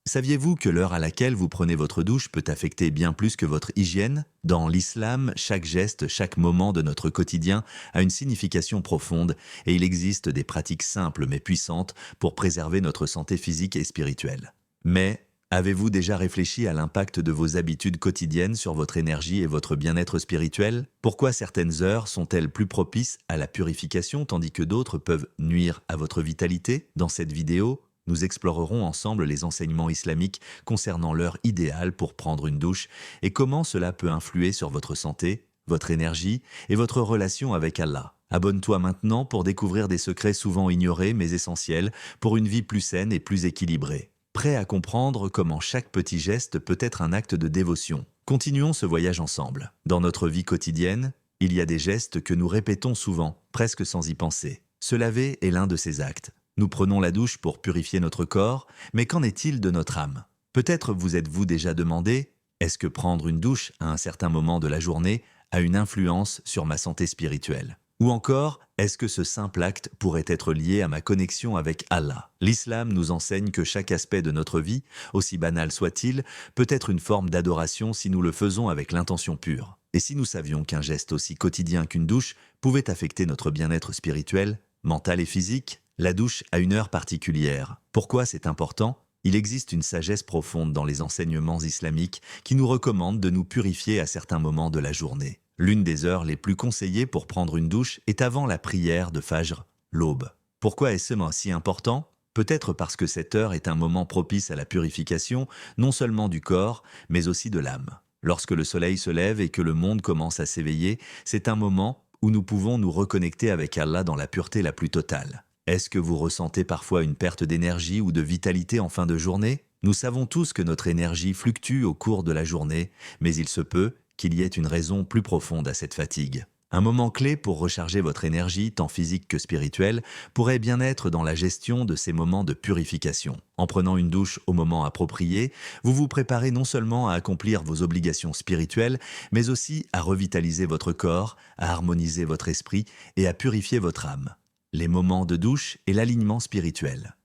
Saviez-vous que l'heure à laquelle vous prenez votre douche peut affecter bien plus que votre hygiène? Dans l'islam, chaque geste, chaque moment de notre quotidien a une signification profonde et il existe des pratiques simples mais puissantes pour préserver notre santé physique et spirituelle. Mais avez-vous déjà réfléchi à l'impact de vos habitudes quotidiennes sur votre énergie et votre bien-être spirituel? Pourquoi certaines heures sont-elles plus propices à la purification tandis que d'autres peuvent nuire à votre vitalité? Dans cette vidéo, nous explorerons ensemble les enseignements islamiques concernant l'heure idéale pour prendre une douche et comment cela peut influer sur votre santé, votre énergie et votre relation avec Allah. Abonne-toi maintenant pour découvrir des secrets souvent ignorés mais essentiels pour une vie plus saine et plus équilibrée. Prêt à comprendre comment chaque petit geste peut être un acte de dévotion. Continuons ce voyage ensemble. Dans notre vie quotidienne, il y a des gestes que nous répétons souvent, presque sans y penser. Se laver est l'un de ces actes. Nous prenons la douche pour purifier notre corps, mais qu'en est-il de notre âme? Peut-être vous êtes-vous déjà demandé, est-ce que prendre une douche à un certain moment de la journée a une influence sur ma santé spirituelle? Ou encore, est-ce que ce simple acte pourrait être lié à ma connexion avec Allah? L'islam nous enseigne que chaque aspect de notre vie, aussi banal soit-il, peut être une forme d'adoration si nous le faisons avec l'intention pure. Et si nous savions qu'un geste aussi quotidien qu'une douche pouvait affecter notre bien-être spirituel, mental et physique? La douche a une heure particulière. Pourquoi c'est important? Il existe une sagesse profonde dans les enseignements islamiques qui nous recommandent de nous purifier à certains moments de la journée. L'une des heures les plus conseillées pour prendre une douche est avant la prière de Fajr, l'aube. Pourquoi est-ce si important? Peut-être parce que cette heure est un moment propice à la purification, non seulement du corps, mais aussi de l'âme. Lorsque le soleil se lève et que le monde commence à s'éveiller, c'est un moment où nous pouvons nous reconnecter avec Allah dans la pureté la plus totale. Est-ce que vous ressentez parfois une perte d'énergie ou de vitalité en fin de journée? Nous savons tous que notre énergie fluctue au cours de la journée, mais il se peut qu'il y ait une raison plus profonde à cette fatigue. Un moment clé pour recharger votre énergie, tant physique que spirituelle, pourrait bien être dans la gestion de ces moments de purification. En prenant une douche au moment approprié, vous vous préparez non seulement à accomplir vos obligations spirituelles, mais aussi à revitaliser votre corps, à harmoniser votre esprit et à purifier votre âme. Les moments de douche et l'alignement spirituel.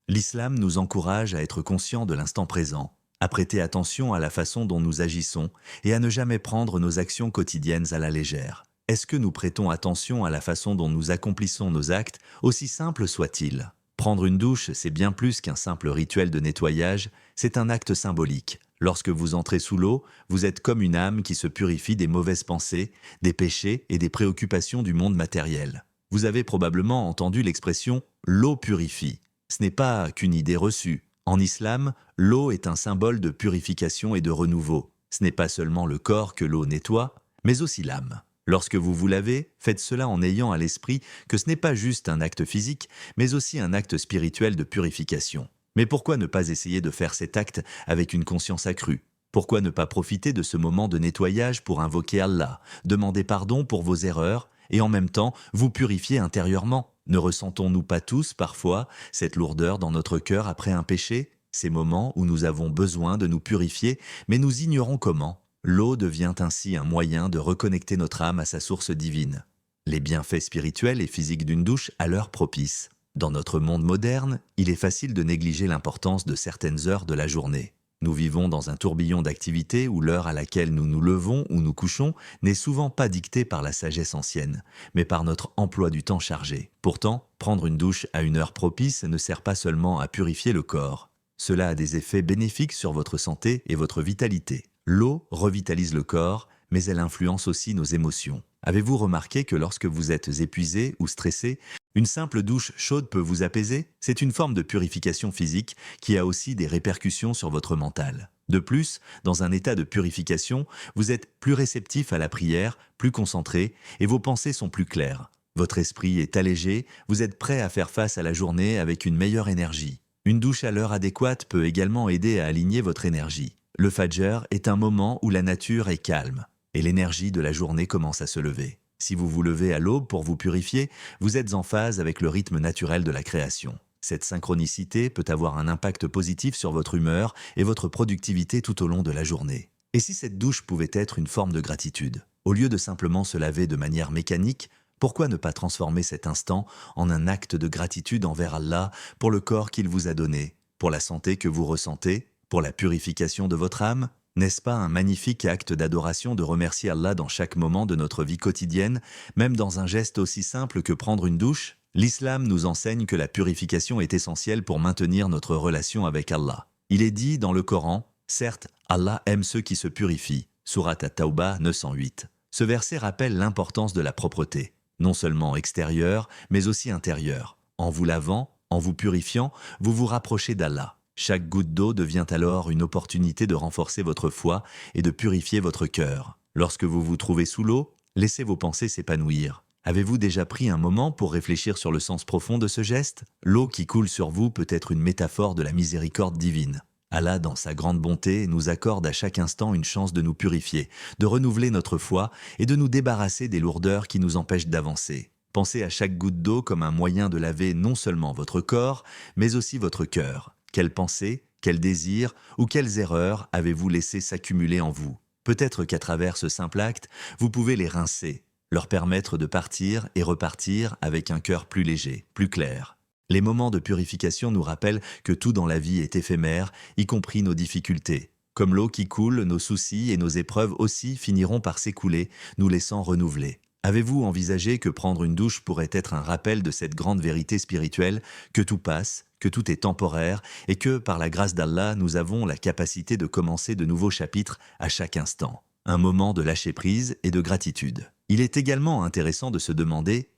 L'islam nous encourage à être conscients de l'instant présent, à prêter attention à la façon dont nous agissons et à ne jamais prendre nos actions quotidiennes à la légère. Est-ce que nous prêtons attention à la façon dont nous accomplissons nos actes, aussi simples soient-ils? Prendre une douche, c'est bien plus qu'un simple rituel de nettoyage, c'est un acte symbolique. Lorsque vous entrez sous l'eau, vous êtes comme une âme qui se purifie des mauvaises pensées, des péchés et des préoccupations du monde matériel. Vous avez probablement entendu l'expression « l'eau purifie ». Ce n'est pas qu'une idée reçue. En islam, l'eau est un symbole de purification et de renouveau. Ce n'est pas seulement le corps que l'eau nettoie, mais aussi l'âme. Lorsque vous vous lavez, faites cela en ayant à l'esprit que ce n'est pas juste un acte physique, mais aussi un acte spirituel de purification. Mais pourquoi ne pas essayer de faire cet acte avec une conscience accrue? Pourquoi ne pas profiter de ce moment de nettoyage pour invoquer Allah, demander pardon pour vos erreurs et en même temps vous purifier intérieurement? Ne ressentons-nous pas tous parfois cette lourdeur dans notre cœur après un péché? Ces moments où nous avons besoin de nous purifier, mais nous ignorons comment. L'eau devient ainsi un moyen de reconnecter notre âme à sa source divine. Les bienfaits spirituels et physiques d'une douche à l'heure propice. Dans notre monde moderne, il est facile de négliger l'importance de certaines heures de la journée. Nous vivons dans un tourbillon d'activités où l'heure à laquelle nous nous levons ou nous couchons n'est souvent pas dictée par la sagesse ancienne, mais par notre emploi du temps chargé. Pourtant, prendre une douche à une heure propice ne sert pas seulement à purifier le corps. Cela a des effets bénéfiques sur votre santé et votre vitalité. L'eau revitalise le corps, mais elle influence aussi nos émotions. Avez-vous remarqué que lorsque vous êtes épuisé ou stressé, une simple douche chaude peut vous apaiser? C'est une forme de purification physique qui a aussi des répercussions sur votre mental. De plus, dans un état de purification, vous êtes plus réceptif à la prière, plus concentré et vos pensées sont plus claires. Votre esprit est allégé, vous êtes prêt à faire face à la journée avec une meilleure énergie. Une douche à l'heure adéquate peut également aider à aligner votre énergie. Le Fajr est un moment où la nature est calme et l'énergie de la journée commence à se lever. Si vous vous levez à l'aube pour vous purifier, vous êtes en phase avec le rythme naturel de la création. Cette synchronicité peut avoir un impact positif sur votre humeur et votre productivité tout au long de la journée. Et si cette douche pouvait être une forme de gratitude? Au lieu de simplement se laver de manière mécanique, pourquoi ne pas transformer cet instant en un acte de gratitude envers Allah pour le corps qu'il vous a donné, pour la santé que vous ressentez, pour la purification de votre âme? N'est-ce pas un magnifique acte d'adoration de remercier Allah dans chaque moment de notre vie quotidienne, même dans un geste aussi simple que prendre une douche? L'islam nous enseigne que la purification est essentielle pour maintenir notre relation avec Allah. Il est dit dans le Coran, certes, Allah aime ceux qui se purifient. Sourate At-Tawbah 908. Ce verset rappelle l'importance de la propreté, non seulement extérieure, mais aussi intérieure. En vous lavant, en vous purifiant, vous vous rapprochez d'Allah. Chaque goutte d'eau devient alors une opportunité de renforcer votre foi et de purifier votre cœur. Lorsque vous vous trouvez sous l'eau, laissez vos pensées s'épanouir. Avez-vous déjà pris un moment pour réfléchir sur le sens profond de ce geste? L'eau qui coule sur vous peut être une métaphore de la miséricorde divine. Allah, dans sa grande bonté, nous accorde à chaque instant une chance de nous purifier, de renouveler notre foi et de nous débarrasser des lourdeurs qui nous empêchent d'avancer. Pensez à chaque goutte d'eau comme un moyen de laver non seulement votre corps, mais aussi votre cœur. Quelles pensées, quels désirs ou quelles erreurs avez-vous laissé s'accumuler en vous? Peut-être qu'à travers ce simple acte, vous pouvez les rincer, leur permettre de partir et repartir avec un cœur plus léger, plus clair. Les moments de purification nous rappellent que tout dans la vie est éphémère, y compris nos difficultés. Comme l'eau qui coule, nos soucis et nos épreuves aussi finiront par s'écouler, nous laissant renouveler. Avez-vous envisagé que prendre une douche pourrait être un rappel de cette grande vérité spirituelle, que tout passe, que tout est temporaire et que, par la grâce d'Allah, nous avons la capacité de commencer de nouveaux chapitres à chaque instant? Un moment de lâcher-prise et de gratitude. Il est également intéressant de se demander: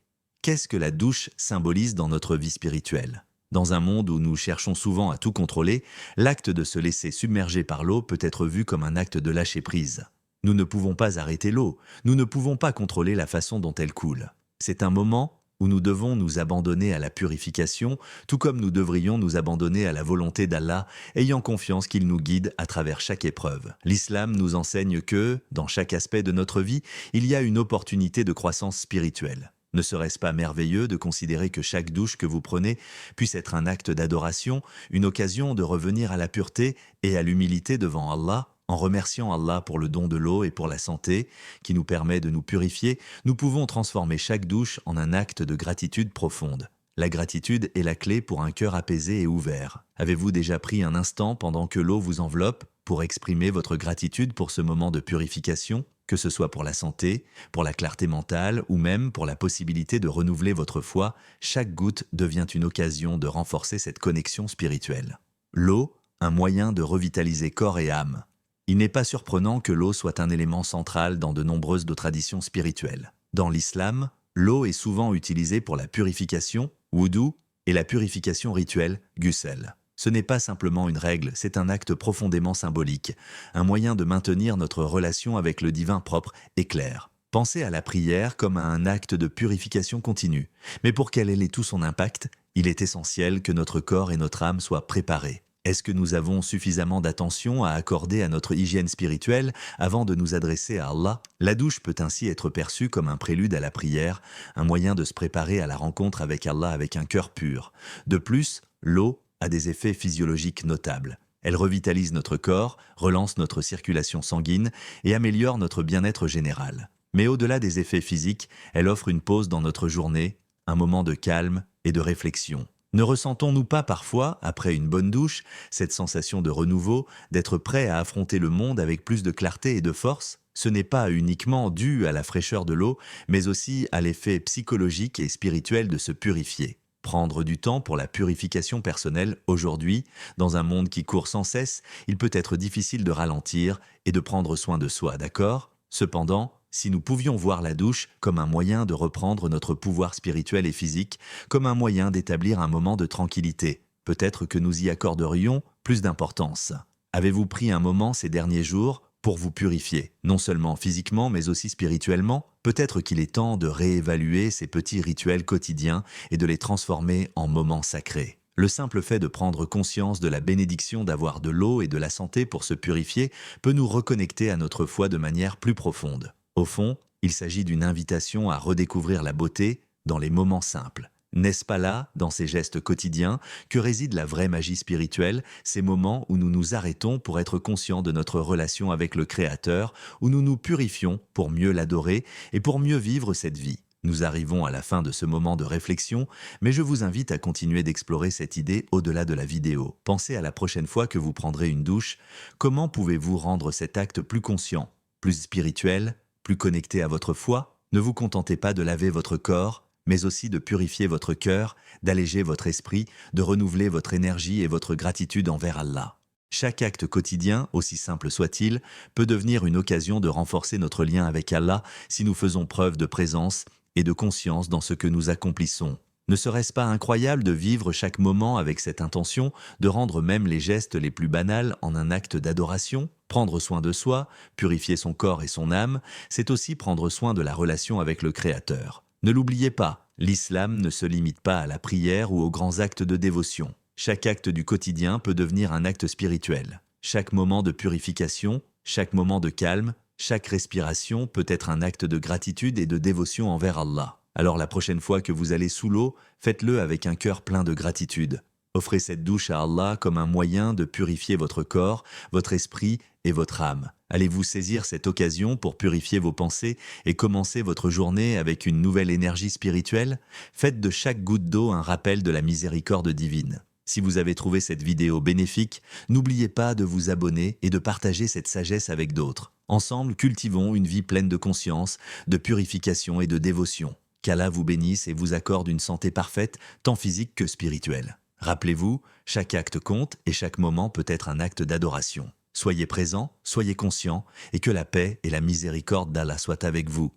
qu'est-ce que la douche symbolise dans notre vie spirituelle? Dans un monde où nous cherchons souvent à tout contrôler, l'acte de se laisser submerger par l'eau peut être vu comme un acte de lâcher-prise. Nous ne pouvons pas arrêter l'eau, nous ne pouvons pas contrôler la façon dont elle coule. C'est un moment où nous devons nous abandonner à la purification, tout comme nous devrions nous abandonner à la volonté d'Allah, ayant confiance qu'il nous guide à travers chaque épreuve. L'islam nous enseigne que, dans chaque aspect de notre vie, il y a une opportunité de croissance spirituelle. Ne serait-ce pas merveilleux de considérer que chaque douche que vous prenez puisse être un acte d'adoration, une occasion de revenir à la pureté et à l'humilité devant Allah? En remerciant Allah pour le don de l'eau et pour la santé, qui nous permet de nous purifier, nous pouvons transformer chaque douche en un acte de gratitude profonde. La gratitude est la clé pour un cœur apaisé et ouvert. Avez-vous déjà pris un instant pendant que l'eau vous enveloppe pour exprimer votre gratitude pour ce moment de purification, que ce soit pour la santé, pour la clarté mentale ou même pour la possibilité de renouveler votre foi? Chaque goutte devient une occasion de renforcer cette connexion spirituelle. L'eau, un moyen de revitaliser corps et âme. Il n'est pas surprenant que l'eau soit un élément central dans de nombreuses traditions spirituelles. Dans l'islam, l'eau est souvent utilisée pour la purification, wudu, et la purification rituelle, ghusl. Ce n'est pas simplement une règle, c'est un acte profondément symbolique, un moyen de maintenir notre relation avec le divin propre et clair. Pensez à la prière comme à un acte de purification continue. Mais pour qu'elle ait tout son impact, il est essentiel que notre corps et notre âme soient préparés. Est-ce que nous avons suffisamment d'attention à accorder à notre hygiène spirituelle avant de nous adresser à Allah? La douche peut ainsi être perçue comme un prélude à la prière, un moyen de se préparer à la rencontre avec Allah avec un cœur pur. De plus, l'eau a des effets physiologiques notables. Elle revitalise notre corps, relance notre circulation sanguine et améliore notre bien-être général. Mais au-delà des effets physiques, elle offre une pause dans notre journée, un moment de calme et de réflexion. Ne ressentons-nous pas parfois, après une bonne douche, cette sensation de renouveau, d'être prêt à affronter le monde avec plus de clarté et de force? Ce n'est pas uniquement dû à la fraîcheur de l'eau, mais aussi à l'effet psychologique et spirituel de se purifier. Prendre du temps pour la purification personnelle aujourd'hui, dans un monde qui court sans cesse, il peut être difficile de ralentir et de prendre soin de soi, d'accord? Cependant, si nous pouvions voir la douche comme un moyen de reprendre notre pouvoir spirituel et physique, comme un moyen d'établir un moment de tranquillité, peut-être que nous y accorderions plus d'importance. Avez-vous pris un moment ces derniers jours pour vous purifier, non seulement physiquement mais aussi spirituellement? Peut-être qu'il est temps de réévaluer ces petits rituels quotidiens et de les transformer en moments sacrés. Le simple fait de prendre conscience de la bénédiction d'avoir de l'eau et de la santé pour se purifier peut nous reconnecter à notre foi de manière plus profonde. Au fond, il s'agit d'une invitation à redécouvrir la beauté dans les moments simples. N'est-ce pas là, dans ces gestes quotidiens, que réside la vraie magie spirituelle, ces moments où nous nous arrêtons pour être conscients de notre relation avec le Créateur, où nous nous purifions pour mieux l'adorer et pour mieux vivre cette vie? Nous arrivons à la fin de ce moment de réflexion, mais je vous invite à continuer d'explorer cette idée au-delà de la vidéo. Pensez à la prochaine fois que vous prendrez une douche, comment pouvez-vous rendre cet acte plus conscient, plus spirituel, plus connecté à votre foi? Ne vous contentez pas de laver votre corps, mais aussi de purifier votre cœur, d'alléger votre esprit, de renouveler votre énergie et votre gratitude envers Allah. Chaque acte quotidien, aussi simple soit-il, peut devenir une occasion de renforcer notre lien avec Allah si nous faisons preuve de présence et de conscience dans ce que nous accomplissons. Ne serait-ce pas incroyable de vivre chaque moment avec cette intention, de rendre même les gestes les plus banals en un acte d'adoration? Prendre soin de soi, purifier son corps et son âme, c'est aussi prendre soin de la relation avec le Créateur. Ne l'oubliez pas, l'islam ne se limite pas à la prière ou aux grands actes de dévotion. Chaque acte du quotidien peut devenir un acte spirituel. Chaque moment de purification, chaque moment de calme, chaque respiration peut être un acte de gratitude et de dévotion envers Allah. Alors la prochaine fois que vous allez sous l'eau, faites-le avec un cœur plein de gratitude. Offrez cette douche à Allah comme un moyen de purifier votre corps, votre esprit et votre âme. Allez-vous saisir cette occasion pour purifier vos pensées et commencer votre journée avec une nouvelle énergie spirituelle? Faites de chaque goutte d'eau un rappel de la miséricorde divine. Si vous avez trouvé cette vidéo bénéfique, n'oubliez pas de vous abonner et de partager cette sagesse avec d'autres. Ensemble, cultivons une vie pleine de conscience, de purification et de dévotion. Qu'Allah vous bénisse et vous accorde une santé parfaite, tant physique que spirituelle. Rappelez-vous, chaque acte compte et chaque moment peut être un acte d'adoration. Soyez présents, soyez conscients et que la paix et la miséricorde d'Allah soient avec vous.